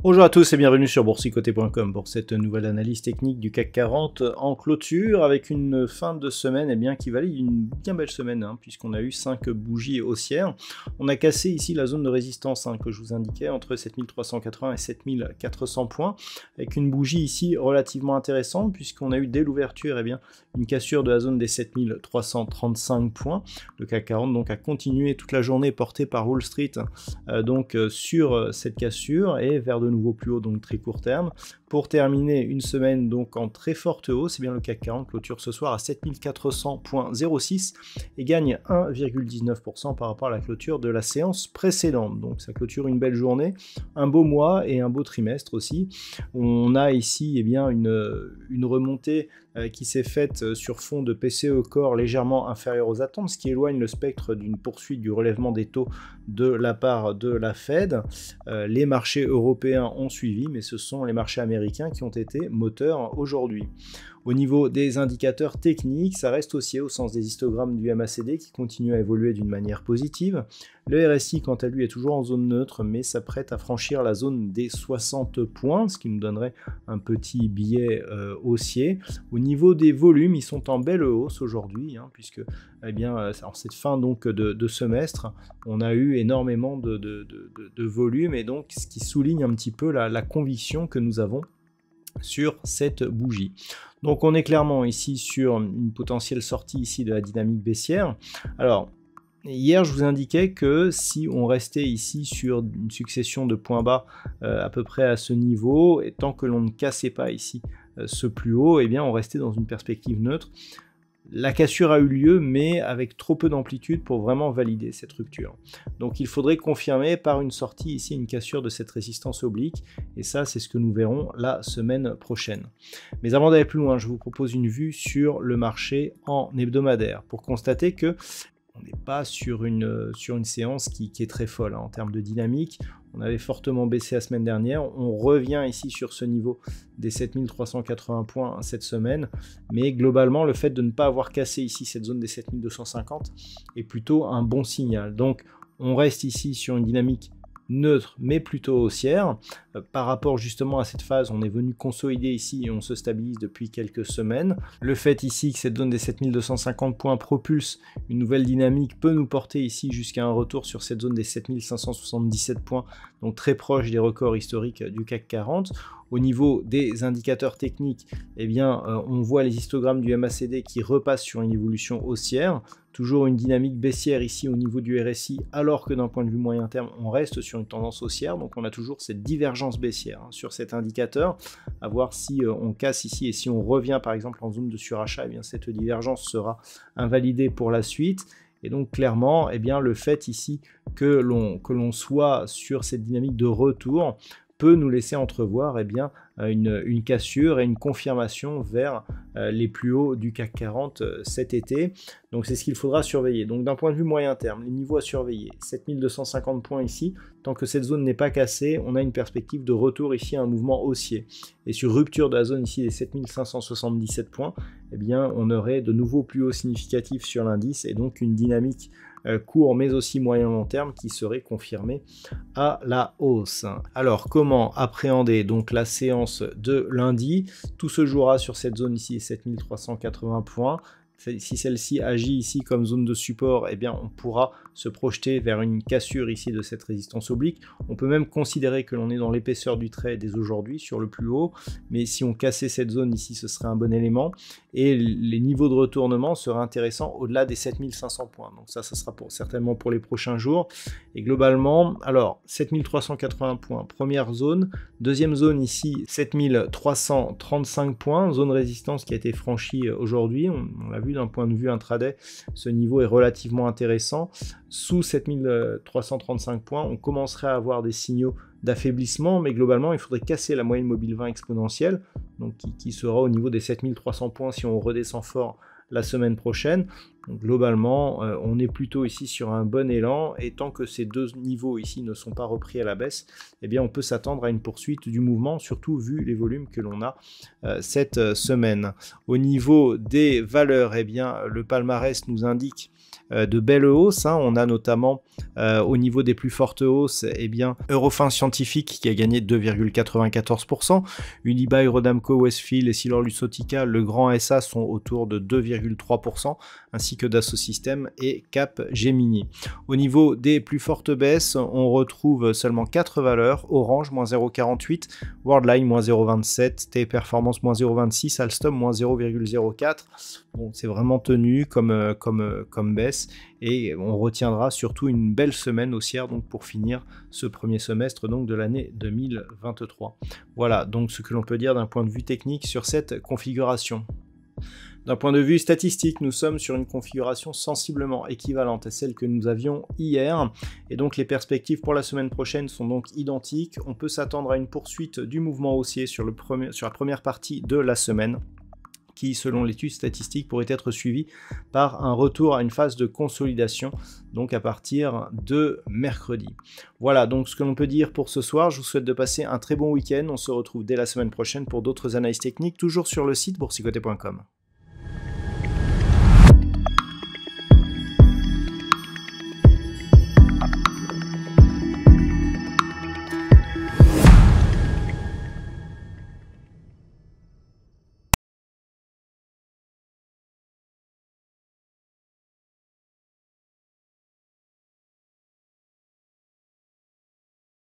Bonjour à tous et bienvenue sur boursicoté.com pour cette nouvelle analyse technique du CAC 40 en clôture avec une fin de semaine qui valait une bien belle semaine puisqu'on a eu 5 bougies haussières. On a cassé ici la zone de résistance que je vous indiquais entre 7380 et 7400 points avec une bougie ici relativement intéressante puisqu'on a eu dès l'ouverture une cassure de la zone des 7335 points. Le CAC 40 donc a continué toute la journée porté par Wall Street sur cette cassure et vers de nouveau plus haut, donc très court terme, pour terminer une semaine donc en très forte hausse. Le CAC 40 clôture ce soir à 7400.06 et gagne 1,19% par rapport à la clôture de la séance précédente. Donc ça clôture une belle journée, un beau mois et un beau trimestre aussi. On a ici une remontée qui s'est faite sur fond de PCE Core légèrement inférieur aux attentes, ce qui éloigne le spectre d'une poursuite du relèvement des taux de la part de la Fed. Les marchés européens ont suivi, mais ce sont les marchés américains qui ont été moteurs aujourd'hui. Au niveau des indicateurs techniques, ça reste haussier au sens des histogrammes du MACD qui continue à évoluer d'une manière positive. Le RSI, quant à lui, est toujours en zone neutre, mais s'apprête à franchir la zone des 60 points, ce qui nous donnerait un petit biais haussier. Au niveau des volumes, ils sont en belle hausse aujourd'hui, puisque en cette fin donc de semestre, on a eu énormément de volume, et donc ce qui souligne un petit peu la conviction que nous avons sur cette bougie. Donc on est clairement ici sur une potentielle sortie ici de la dynamique baissière. Alors hier je vous indiquais que si on restait ici sur une succession de points bas à peu près à ce niveau, et tant que l'on ne cassait pas ici ce plus haut, on restait dans une perspective neutre. La cassure a eu lieu, mais avec trop peu d'amplitude pour vraiment valider cette rupture. Donc il faudrait confirmer par une sortie ici, une cassure de cette résistance oblique, et ça c'est ce que nous verrons la semaine prochaine. Mais avant d'aller plus loin, je vous propose une vue sur le marché en hebdomadaire, pour constater que on n'est pas sur une séance qui est très folle en termes de dynamique. On avait fortement baissé la semaine dernière. On revient ici sur ce niveau des 7380 points cette semaine. Mais globalement, le fait de ne pas avoir cassé ici cette zone des 7250 est plutôt un bon signal. Donc, on reste ici sur une dynamique neutre mais plutôt haussière. Par rapport justement à cette phase, on est venu consolider ici et on se stabilise depuis quelques semaines. Le fait ici que cette zone des 7250 points propulse une nouvelle dynamique peut nous porter ici jusqu'à un retour sur cette zone des 7577 points, donc très proche des records historiques du CAC 40. Au niveau des indicateurs techniques, on voit les histogrammes du MACD qui repassent sur une évolution haussière. Toujours une dynamique baissière ici au niveau du RSI, alors que d'un point de vue moyen terme, on reste sur une tendance haussière. Donc on a toujours cette divergence baissière sur cet indicateur. À voir si on casse ici et si on revient par exemple en zone de surachat, cette divergence sera invalidée pour la suite. Et donc clairement, le fait ici que l'on soit sur cette dynamique de retour peut nous laisser entrevoir une cassure et une confirmation vers les plus hauts du CAC 40 cet été. Donc c'est ce qu'il faudra surveiller. Donc d'un point de vue moyen terme, les niveaux à surveiller, 7250 points ici, tant que cette zone n'est pas cassée, on a une perspective de retour ici à un mouvement haussier. Et sur rupture de la zone ici des 7577 points, on aurait de nouveaux plus hauts significatifs sur l'indice et donc une dynamique court mais aussi moyen long terme qui serait confirmée à la hausse. Alors comment appréhender donc la séance de lundi? Tout se jouera sur cette zone ici, 7380 points. Si celle-ci agit ici comme zone de support, on pourra se projeter vers une cassure ici de cette résistance oblique. On peut même considérer que l'on est dans l'épaisseur du trait dès aujourd'hui sur le plus haut, mais si on cassait cette zone ici, ce serait un bon élément. Et les niveaux de retournement seraient intéressants au-delà des 7500 points. Donc ça sera certainement pour les prochains jours. Et globalement, alors 7380 points, première zone. Deuxième zone ici, 7335 points, zone résistance qui a été franchie aujourd'hui. On l'a vu vu d'un point de vue intraday, ce niveau est relativement intéressant. Sous 7335 points, on commencerait à avoir des signaux d'affaiblissement, mais globalement, il faudrait casser la moyenne mobile 20 exponentielle, donc qui sera au niveau des 7300 points si on redescend fort la semaine prochaine. Donc, globalement, on est plutôt ici sur un bon élan, et tant que ces deux niveaux ici ne sont pas repris à la baisse, eh bien on peut s'attendre à une poursuite du mouvement, surtout vu les volumes que l'on a cette semaine. Au niveau des valeurs, eh bien le palmarès nous indique de belles hausses, hein. On a notamment au niveau des plus fortes hausses, eh bien Eurofins Scientifique qui a gagné 2,94%, Unibail Rodamco Westfield et Essilor-Luxottica, le grand SA, sont autour de 2,3%, ainsi que Dassault Systèmes et Cap Gemini. Au niveau des plus fortes baisses, on retrouve seulement 4 valeurs: Orange moins 0,48, Worldline moins 0,27, Teleperformance moins 0,26, Alstom moins 0,04. Bon, c'est vraiment tenu comme baisse, et on retiendra surtout une belle semaine haussière donc pour finir ce premier semestre donc de l'année 2023. Voilà donc ce que l'on peut dire d'un point de vue technique sur cette configuration. D'un point de vue statistique, nous sommes sur une configuration sensiblement équivalente à celle que nous avions hier, et donc les perspectives pour la semaine prochaine sont donc identiques. On peut s'attendre à une poursuite du mouvement haussier sur la première partie de la semaine, qui, selon l'étude statistique, pourrait être suivi par un retour à une phase de consolidation, donc à partir de mercredi. Voilà donc ce que l'on peut dire pour ce soir. Je vous souhaite de passer un très bon week-end. On se retrouve dès la semaine prochaine pour d'autres analyses techniques, toujours sur le site boursicoté.com.